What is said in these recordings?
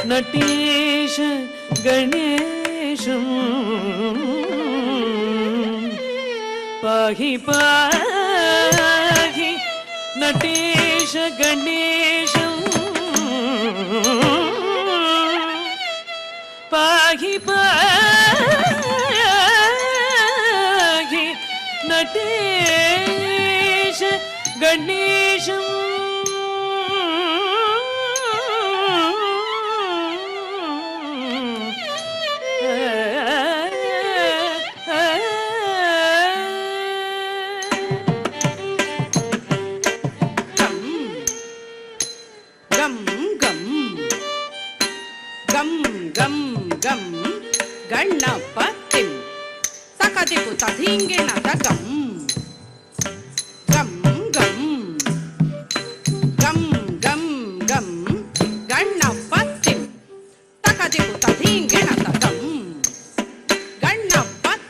नटेश गणेशं पाहि पाहि नटेश गणेशं पाहि पाहि नटेश गणेशं गणपतिं सकदिकु तधिंगिण तगं गं गं गं गं गं गणपतिं सकदिकु तधिंगिण तगं गणपतिं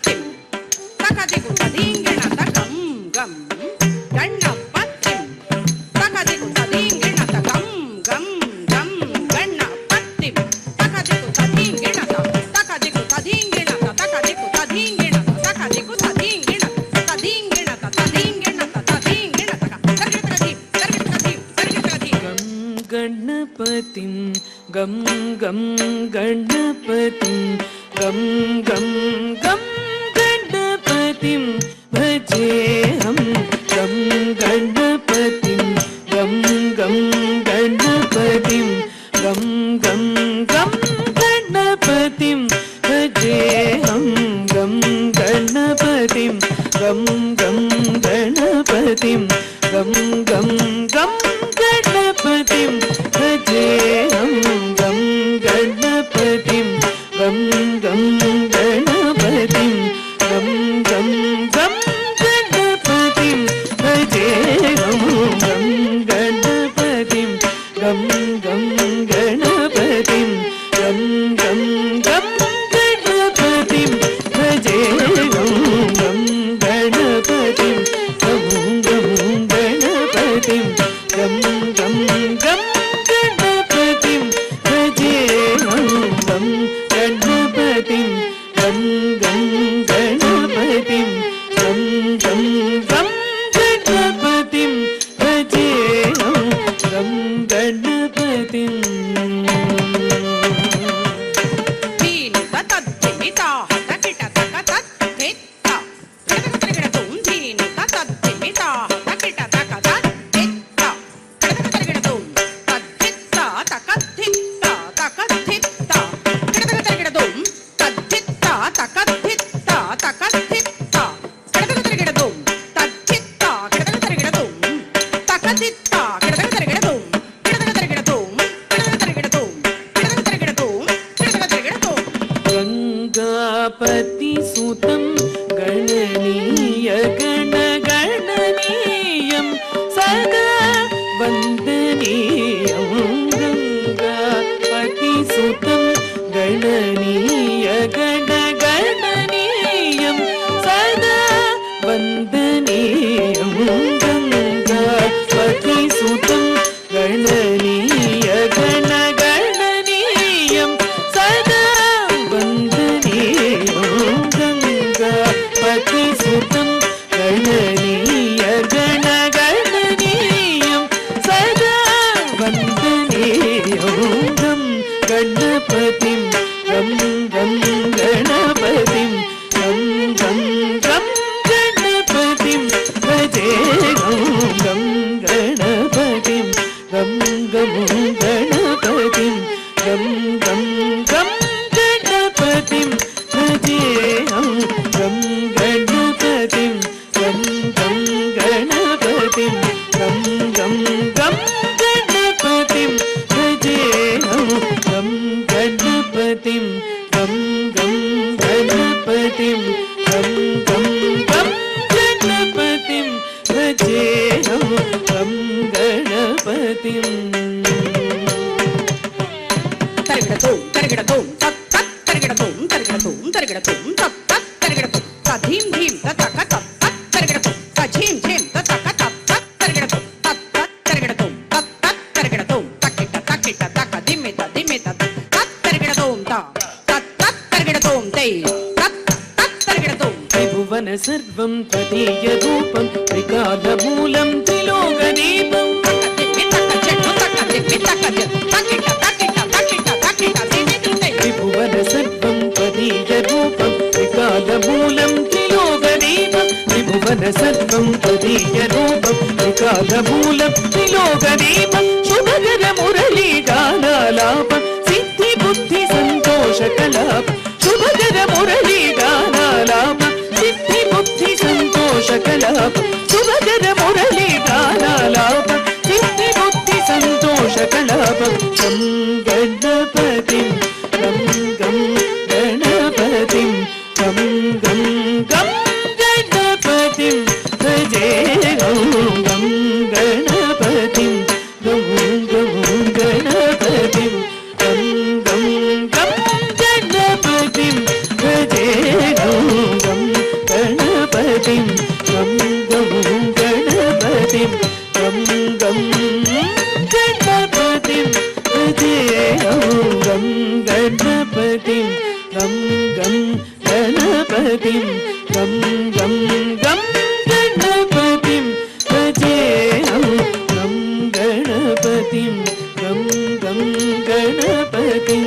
सकदिकु तधिंगिण तगं गं गणपतिं सकदिकु तधिंगिण तगं गं गं गणपतिं सकदिकु तधिंगिण गणपतिं गं गं गणपतिं गं गं गं गणपतिं भजेऽहं गं गणपतिं गं गं गणपतिं गं गं गं गणपतिं भजेऽहं गं गणपतिं गं गं गणपतिं गं गं गं गणपतिं भजेऽहं गं गणपतिं गं गं गणपतिं गं गं गं गणपतिं भजेऽहं गं गणपतिं गं गं गणपतिं गं गं गं गणपतिं गङ्गापतिसुतं गणनीय गणगणनीयं सदा वन्दनीयं गङ्गापतिसुतं गणनीय गणगणनीयं सदा वन्दनीयं गङ्गापतिसुतं गणनीय गणगणनीयं सदा वन्दनीयं गङ्गापतिसुतं गणनीय गणगणनीयं सदा वन्दनीयं गणपतिं गं गं गणपतिं गं गं गं गणपतिं भजे गं गं गणपतिं गं गं गणपतिं गं गं गं गणपतिं भजेऽहं गं गणपतिं गं गं गणपतिं गं गं गं गणपतिं भजेऽहं गं गणपतिं गं गं गणपतिं गं गं गं गणपतिं भजेऽहं गं गणपतिं తరిగడతోం తరిగడతోం తత్ తత్ తరిగడతోం తరిగడతోం తరిగడతోం తత్ తత్ తరిగడతోం తధీం ధీం తతక తత్ తత్ తరిగడతోం తఝీం ఝీం తతక తత్ తత్ తరిగడతోం తత్ తత్ తరిగడతోం తత్ తత్ తరిగడతోం తక్కిట తక్కిట తక దిమ్మిత దిమ్మిత తత్ తరిగడతోం తా తత్ తత్ తరిగడతోం తై తత్ తత్ తరిగడతోం त्रिभुवन सर्वं त्वदीय रूपं त्रिकालमूलं त्रिलोकदीपं తక దిమ్మి తక చెట్టు తక దిమ్మి తక తక్కిట తక్కిట తక్కిట తక్కిట దిమ్మిత తై त्रिभुवन सर्वं त्वदीय रूपं त्रिकालमूलं त्रिलोकदीपं त्रिभुवन सर्वं त्वदीय रूपं त्रिकालमूलं त्रिलोकदीपं शुभकर मुरली गानालापं सिद्धि बुद्धि सन्तोषकलापं शुभकर मुरली गानालापं सिद्धि बुद्धि सन्तोषकलापं शुभकर मुरली गानालापं सिद्धि बुद्धि सन्तोषकलापं गं गणपतिं गं गं गणपतिं गं गं गं गणपतिं भजेऽहं गं गणपतिं गं गं गणपतिं गं गं गं गणपतिं भजेऽहं गं गणपतिं गं गं गणपतिं गं गं गणपतिं भजेऽहं गं गणपतिं गं गं गणपतिं गं गं गं गणपतिं भजेऽहं गं गणपतिं गं गं गणपतिं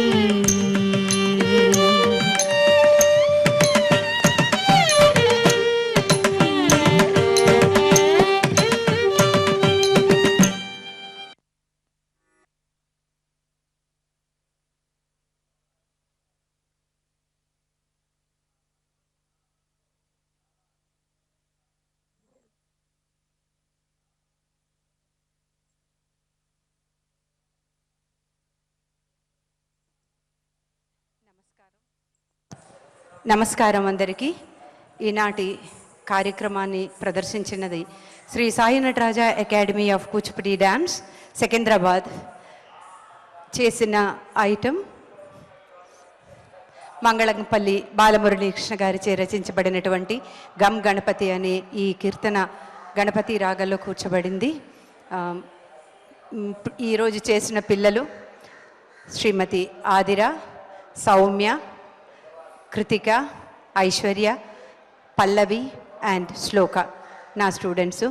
నమస్కారం అందరికీ. ఈనాటి కార్యక్రమాన్ని ప్రదర్శించినది Shri Sai Nataraja academy of Kuchipudi dance Secunderabad చేసిన ఐటెం మంగళంపల్లి బాలమురళీకృష్ణ గారిచే రచించబడినటువంటి గం గణపతి అనే ఈ కీర్తన గణపతి రాగంలో కూర్చబడింది. ఈరోజు చేసిన పిల్లలు శ్రీమతి ఆదిర, సౌమ్య, కృతిక, ఐశ్వర్య, పల్లవి అండ్ శ్లోక నా స్టూడెంట్సు.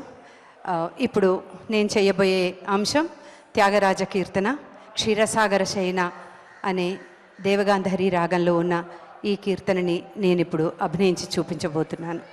ఇప్పుడు నేను చేయబోయే అంశం త్యాగరాజ కీర్తన క్షీరసాగర శయన అనే దేవగాంధారి రాగంలో ఉన్న ఈ కీర్తనని నేను ఇప్పుడు అభినయించి చూపించబోతున్నాను.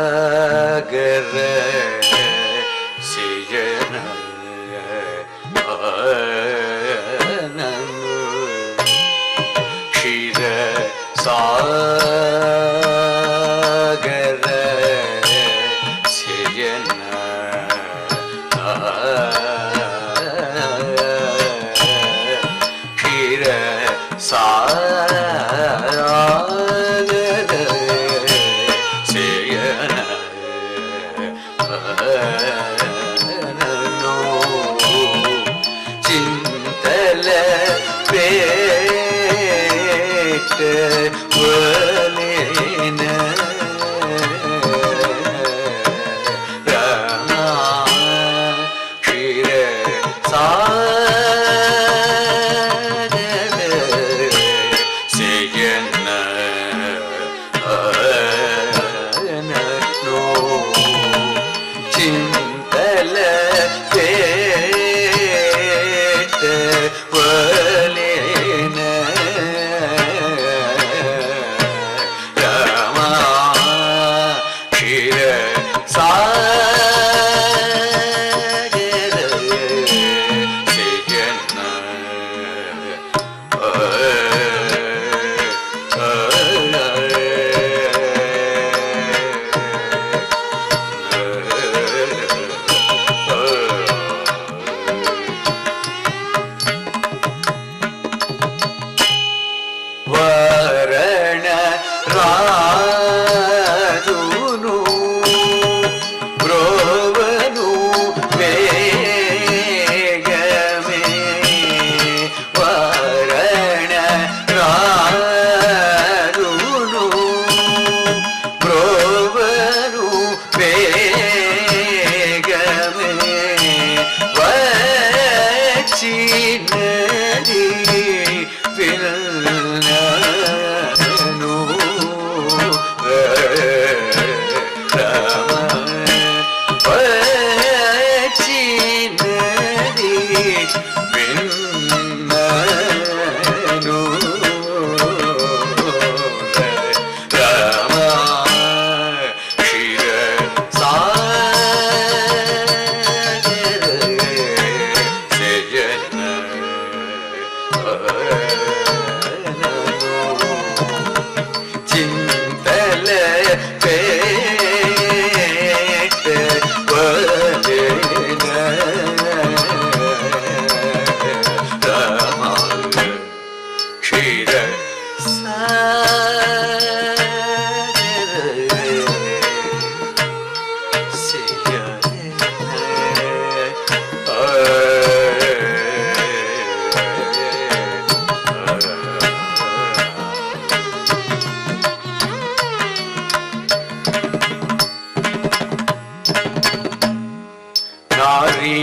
ಸಾಗರ ಸಿಜನ ಕ್ಷೀರ ಸಾಗರ ಸಿಜನ ಕ್ಷೀರ ಸಾಗರ ಸಿಜನ ಚಿಂತಲ ಪೇಟ ವಲೇನ ಕ್ಷೀರ ಸಾಗರ ಸಿಜನ ಚಿಂತಲ ಪೇಟ ವಲೇನ ರಾಮ ಕ್ಷೀರ ಸಾಗರ ಸಿಜನ ವರಣ ರಾಜುನು ಬ್ರೋವನು ಬೇಗಮೇ ವರಣ ರಾಜುನು ಬ್ರೋವನು ಬೇಗಮೇ ವಚಿನದಿ ವಿಲ್ನನು ರಾಮ ವಚಿನದಿ ವಿಲ್ನನು ರಾಮ ಕ್ಷೀರ ಸಾಗರ ಸಿಜನ ಚಿಂತಲ ಪೇಟ ವಲೇನ ರಾಮ ಕ್ಷೀರ ಸಾಗರ ಸಿಜನ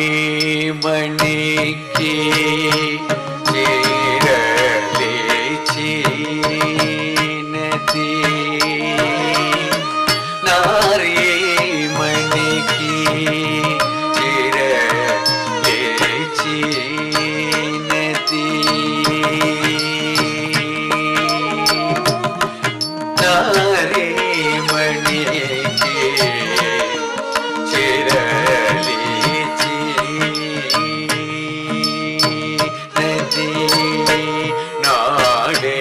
ನಾರೀಮಣಿ ಕಿ ಚೀರಲಿ ಚೀನತಿ ನಾರೀಮಣಿ ಕಿ ಚೀರಲಿ ಚೀನತಿ ನಾರೀಮಣಿ ಕಿ ಚಿರಲಿ ಚೀನತಿ ನಾಡೆ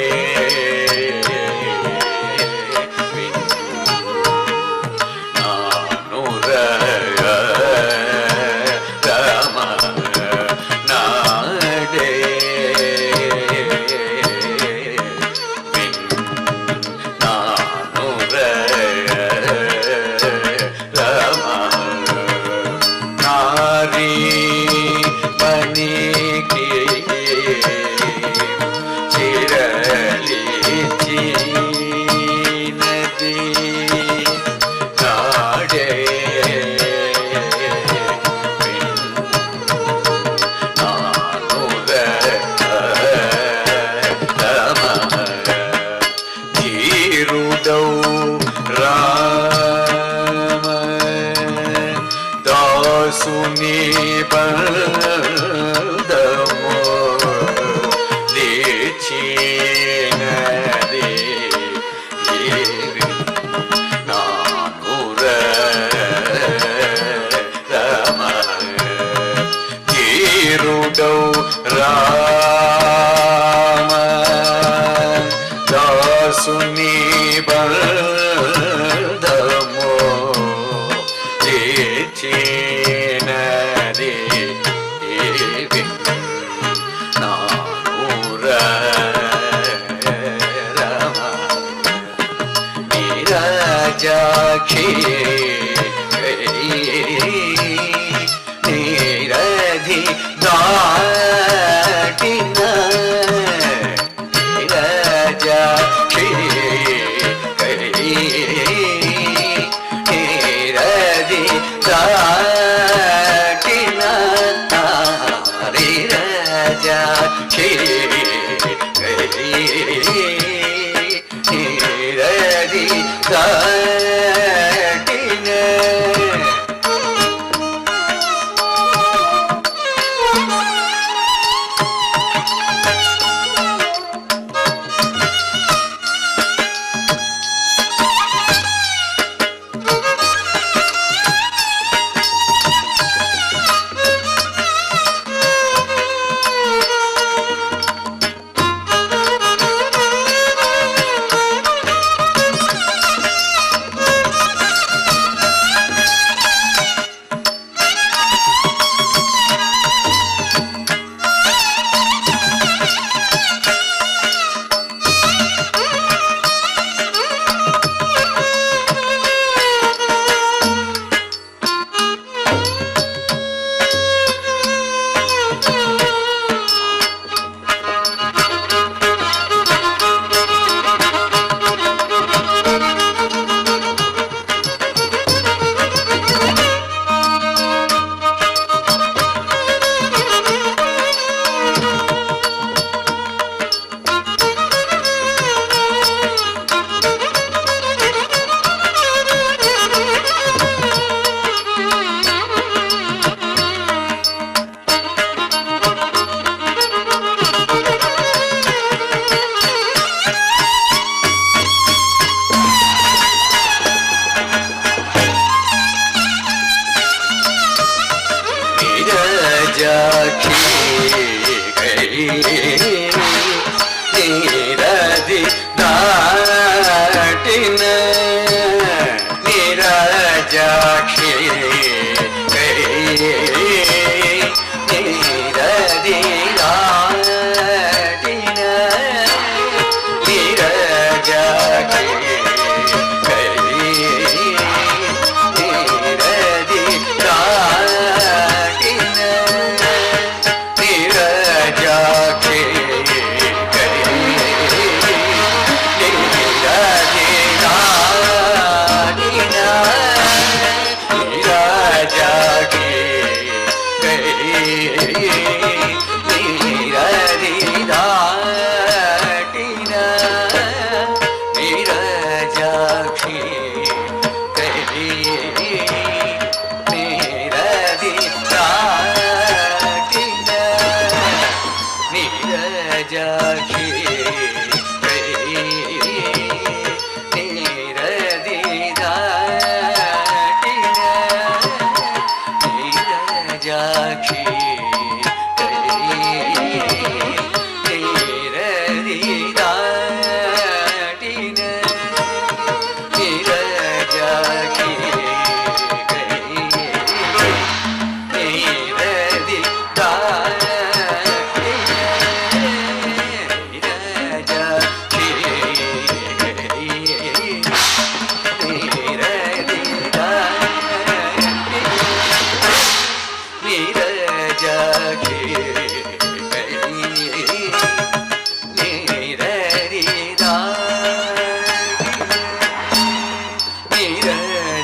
ನಾನು ರಾಮ ನಾಡೆ ನಾನು ರಾಮ ನಾರಿ ಮಣಿ ಚಿರಲಿ ಚೀನದಿ ನಾಡೆ ನಾನು ರಾಮ ಧೀರುದೌ ರಾಮ ದಾಸುನಿ ಬಂದಮೋ ದೀಚಿನದಿ ನೀರದಿ ದಾಟಿನ ನೀರಜಾಕ್ಷಿ ನೀರದಿ ದಾಟಿನ ನೀರಜಾಕ್ಷಿ ನೀರದಿ ದಾಟಿನ ನೀರಜಾಕ್ಷಿ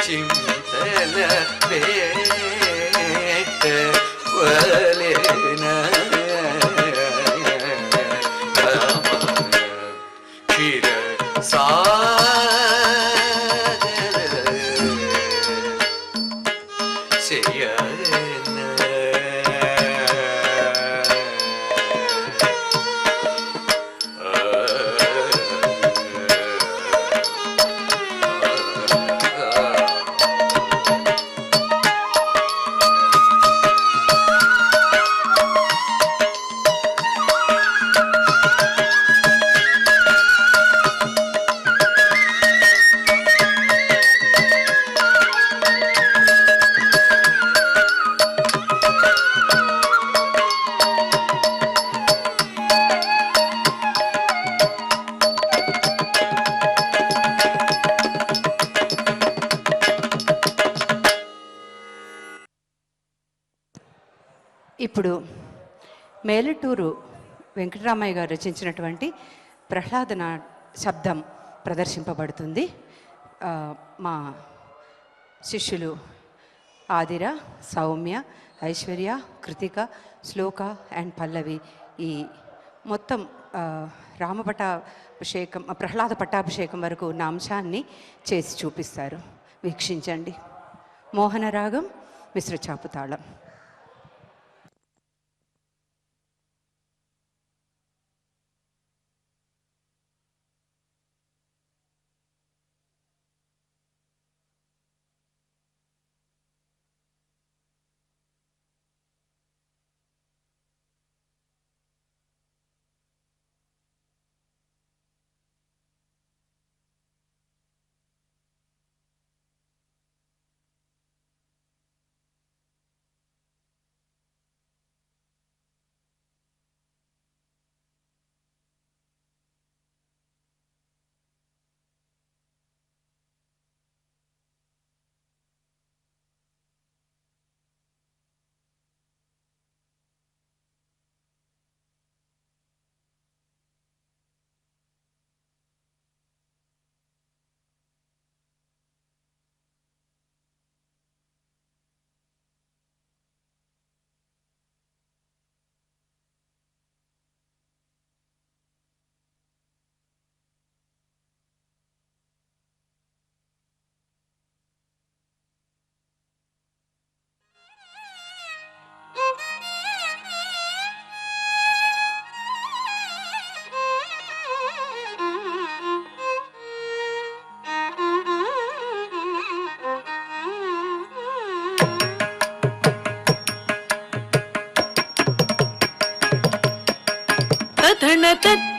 చింతల వేట వలెన క్షీర సాగర శయన ఇప్పుడు మేలటూరు వెంకటరామయ్య గారు రచించినటువంటి ప్రహ్లాదన శబ్దం ప్రదర్శింపబడుతుంది. మా శిష్యులు ఆదిర, సౌమ్య, ఐశ్వర్య, కృతిక, శ్లోక అండ్ పల్లవి ఈ మొత్తం రామపట్టాభిషేకం, ప్రహ్లాద పట్టాభిషేకం వరకు ఉన్న అంశాన్ని చేసి చూపిస్తారు. వీక్షించండి. మోహనరాగం, మిశ్ర చాపుతాళం.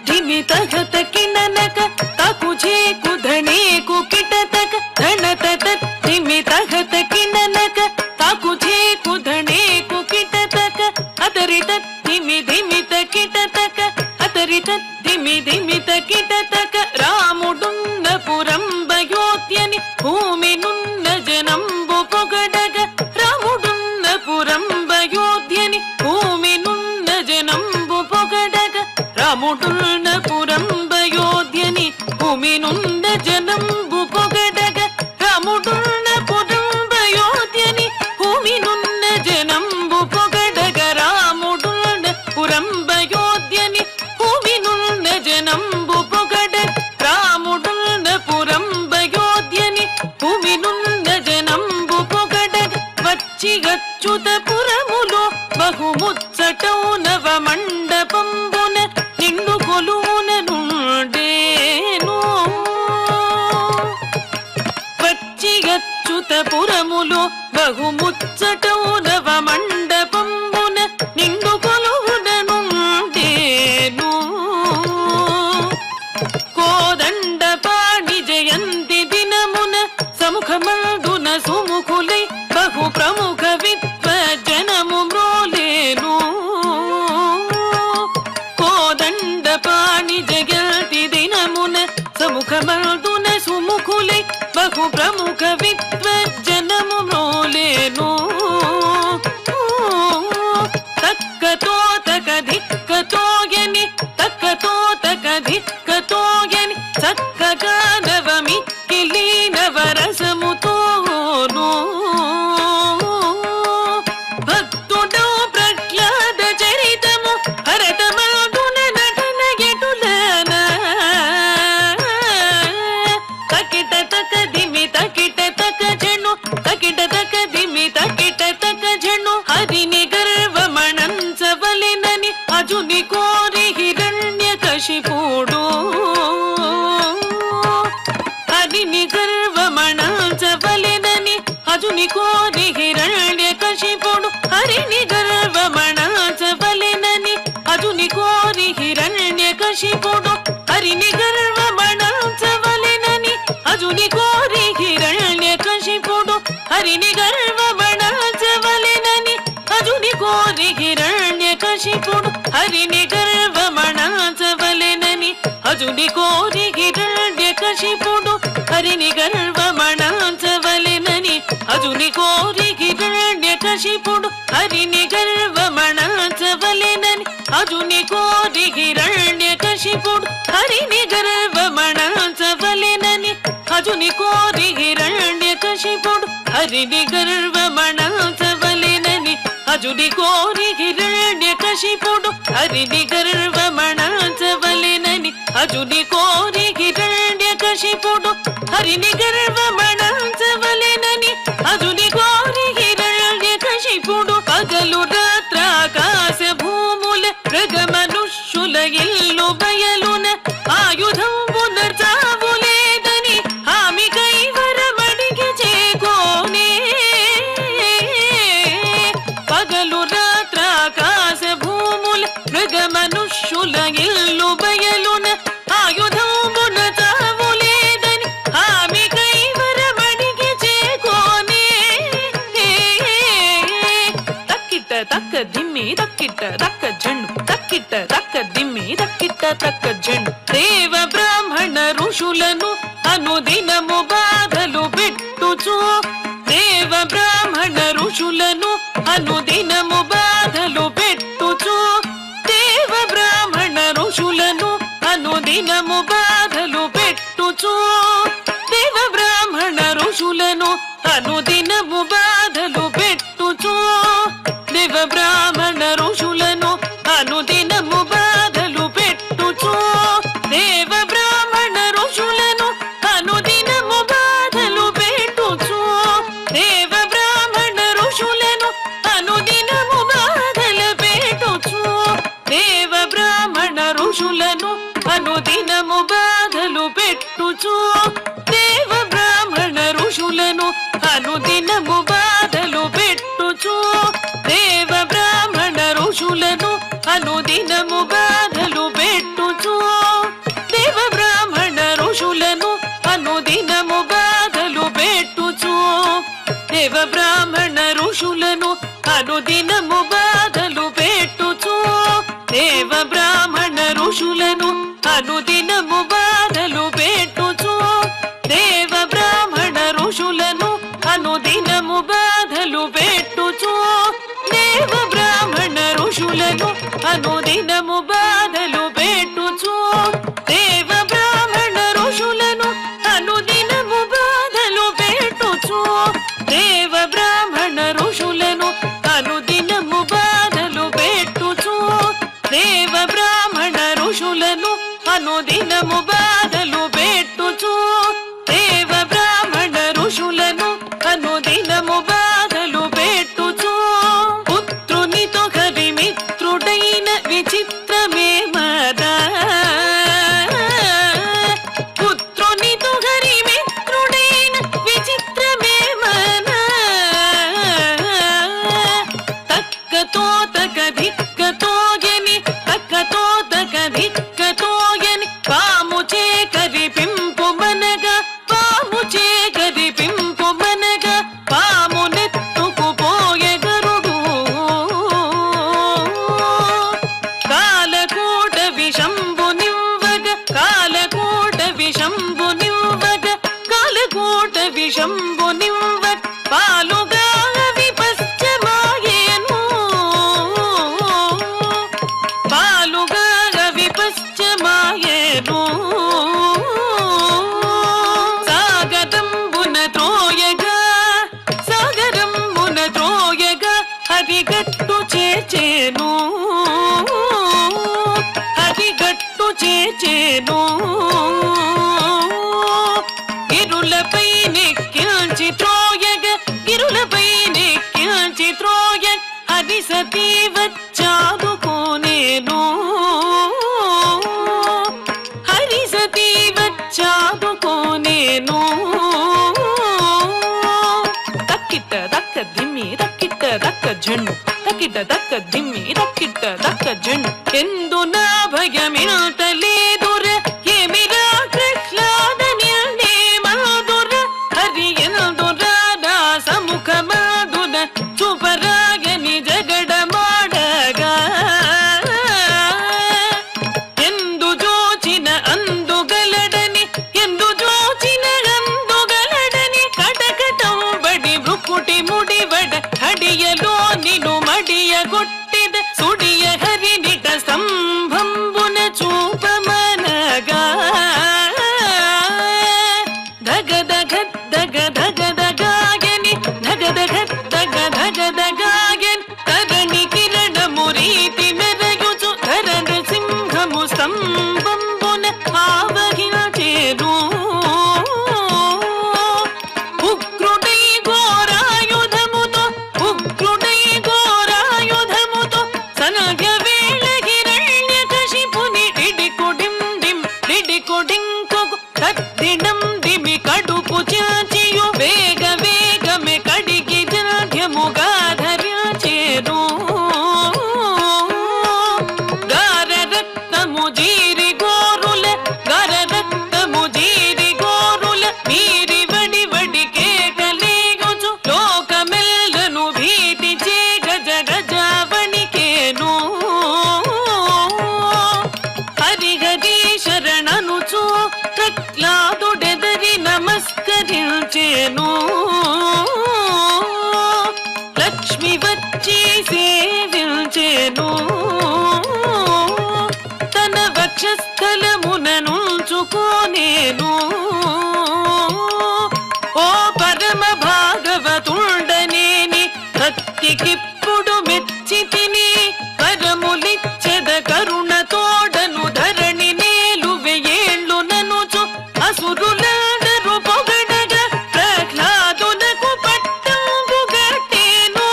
धिमि तघत किननक तकुझे कुधने कुकिटतक धनत धिमि तघत किननक तकुझे कुधने कुकिटतक अतरित धिमि धिमि तकिटतक अतरित धिमि धिमि तकिटतक रामुडुन्न पुरंबयोत्यनि भूमि नुन्न जనంబు పొగడగ రాముడున్న పురంబయోధ్యని భూమి నున్న జనంబు పొగడగ రాముడున్న పురంబయోధ్యని భూమి నున్న జనంబు పొగడగ రాముడున్న పురంబయోధ్యని భూమి నున్న జనంబు పొగడగ రాముడున్న పురంబయోధ్యని భూమి నున్న జనంబు పొగడగ రాముడున్న పురంబయోధ్యని భూమి నున్న జనంబు పొగడగ వచ్చి అచ్యుత పురములో బహుముచ్చటౌ నవ మండపంబున నిండు కొలువున నుండేను వచ్చి అచ్యుత పురములో బహుముచ్చటౌ నవ మండపంబున నిండు కొలువున నుండేను కోదండ పాణి జయంతి దినమున సముఖమందున సుముఖులై బహు ప్రముఖ విద్వజ్జనము మ్రోలేను కోదండ పాణి జయంతి దినమున సముఖమందున సుముఖులై బహు ప్రముఖ విద్వజ్జనము మ్రోలేను తక్కతో తక ధిక్కతోయని తక్కతో తక ధిక్కతోయని చక్కగా నవమిక్కిలి నవరసముతో కోరి హిరణ్య కశిపుడు హరిని గర్వమణచవలెనని అజుని కోరి హిరణ్య కశిపుడు హరిని గర్వమణచవలెనని అజుని కోరి హిరణ్య కశిపుడు హరిని గర్వమణచవలెనని అజుని కోరి హిరణ్య కశిపుడు హరిని గర్వమణచవలెనని అజుని కోరి హిరణ్య కశిపుడు హరిని గర్వమణచవలెనని అజుని కోరి హిరణ్య కశిపుడు హరిని గర్వమణచవలెనని అజుని కోరి హిరణ్య కశిపుడు హరిని గర్వమణచవలెనని అజుని కోరి హిరణ్య కశిపుడు హరిని గర్వమణచవలెనని అజుని కోరి హిరణ్య కశిపుడు పగలు రాత్రాకాశ భూముల మృగ మనుష్యుల ఇల్లు బయలున ఆయుధంబున చావులేదని హామి కైవరమడిగి చేకోనే పగలు రాత్రాకాశ భూముల మృగ మనుష్యుల ఇల్లు బయలున ఆయుధంబున చావులేదని హామి కైవరమడిగి చేకోనే తక్కిట తక్క దిమ్మి తక్కిట తక్క జండు తక్కిట తక్క దిమ్మి తక్కిట తక్క జండు దేవ బ్రాహ్మణ ఋషులను అనుదినము బాధలు పెట్టుచు దేవ బ్రాహ్మణ ఋషులను అనుదినము బాధలు పెట్టుచు దేవ బ్రాహ్మణ ఋషులను అనుదినము బాధలు పెట్టుచు దేవ బ్రాహ్మణ ఋషులను అనుదినము బాధలు పెట్టుచు దేవ బ్రాహ్మణ ఋషులను అనుదినము బాధలు పెట్టుచు దేవ బ్రాహ్మణ ఋషులను అనుదినము బాధలు పెట్టుచు దేవ బ్రాహ్మణ ఋషులను అనుదినము బాధలు పెట్టుచు దేవ బ్రాహ్మణ ఋషులను అనుదినము బాధలు పెట్టుచు దేవ బ్రాహ్మణ ఋషులను అనుదినము బాధలు పెట్టుచు దేవ బ్రాహ్మణ ఋషులను అనుదినము బాధలు పెట్టుచు దేవ బ్రాహ్మణ ఋషులను అనుదినము బాధలు పెట్టుచు దేవ బ్రాహ్మణ ఋషులను అనుదినము బాధలు పెట్టుచు దేవ బ్రాహ్మణ ఋషులను అనుదినము బాధలు పెట్టుచు దేవ బ్రాహ్మణ ఋషులను అనుదినము బాధలు పెట్టుచు దేవ బ్రాహ్మణ ఋషులను అనుదినము బాధలు పెట్టుచు దేవ బ్రాహ్మణ ఋషులను అనుదినము బాధలు పెట్టుచు దేవ బ్రాహ్మణ ఋషులను అనుదినము బాధలు పెట్టుచు దేవ బ్రాహ్మణ ఋషులను అనుదినము బాధలు పెట్టుచు దేవ బ్రాహ్మణ ఋషులను అనుదినము బాధలు పెట్టుచు పుత్రునితో హరిమిత్రుడైన విచిత్రమే మదా పుత్రునితో హరిమిత్రుడైన విచిత్రమే మదా తక్కతో తక ధిక్కతో గని తక్కతో తక ధిక్కతో గని పాము చేకరి పింపు మనగా పాము చేకరి పింపు మనగా పాము నెత్తుకుపోయే గరుడు కాలకూట విషంబు నివ్వగ కాలకూట విషంబు నివ్వగ కాలకూట విషంబు నివ్వగ పాలుగా విపశ్చమాయేను పాలుగా విపశ్చమాయేను సాగరంబున త్రోయగా సాగరంబున త్రోయగా హరిగట్టు చేచేను హరిగట్టు చేచేను గిరులపై నెక్కిల్చి త్రోయగ గిరులపై నెక్కిల్చి త్రోయ హరి సతీ వచ్చాదుకోనేను హరి సతీ వచ్చాదుకోనేను తక్కిట దక్క దిమ్మి తక్కిట దక్క జండు తక్కిట దక్క దిమ్మి తక్కిట దక్క జండు ఎందు నా భయమిల్తలేదుర ఏమిరా కృష్ణాద నిల్నే మధుర ధగధగాయని ధగధగధగధగధగాయని తరణి కిరణము రీతి మెరయుచు ధరణ సింహము స్తంభంబున ఆవహించెను ఉగ్రుడై ఘోరాయుధముతో ఉగ్రుడై ఘోరాయుధముతో సనగ వేళ హిరణ్యకశిపుని డిడికొడింకొగు తద్దినం దిమి కడుపు చాచియు వేగ వేగమే కడిగి జాధ్యముగా ధరించెను గార రక్తము జీరి గోరుల గార రక్తము జీరి గోరుల మీరి వడి వడి కేకలేయుచు లోకమెల్లను భీతి చే గజ గజావణికేను హరిహరి శరణనుచు ప్రహ్లాదుడెదరి నమస్కరించెను లక్ష్మి వచ్చి సేవించెను తన వక్షస్థలముననుంచుకోనేను ఓ పరమ భాగవతుండనేని భక్తికిప్పుడు మెచ్చి తిని వరములిచ్చెద కరుణ తోడను ధరణి నేలు వెయేళ్ళు ననుచు అసురులందరూ పొగడగా ప్రహ్లాదునకు పట్టంబు గట్టెను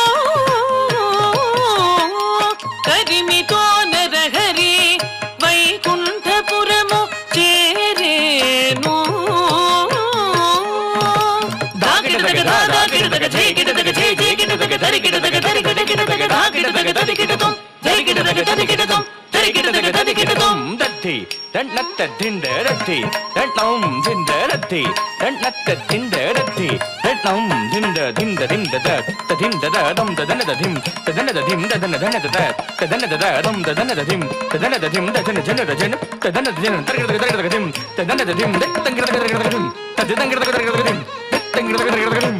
కరిమితో నరహరి వైకుంఠపురము చేరేను ధం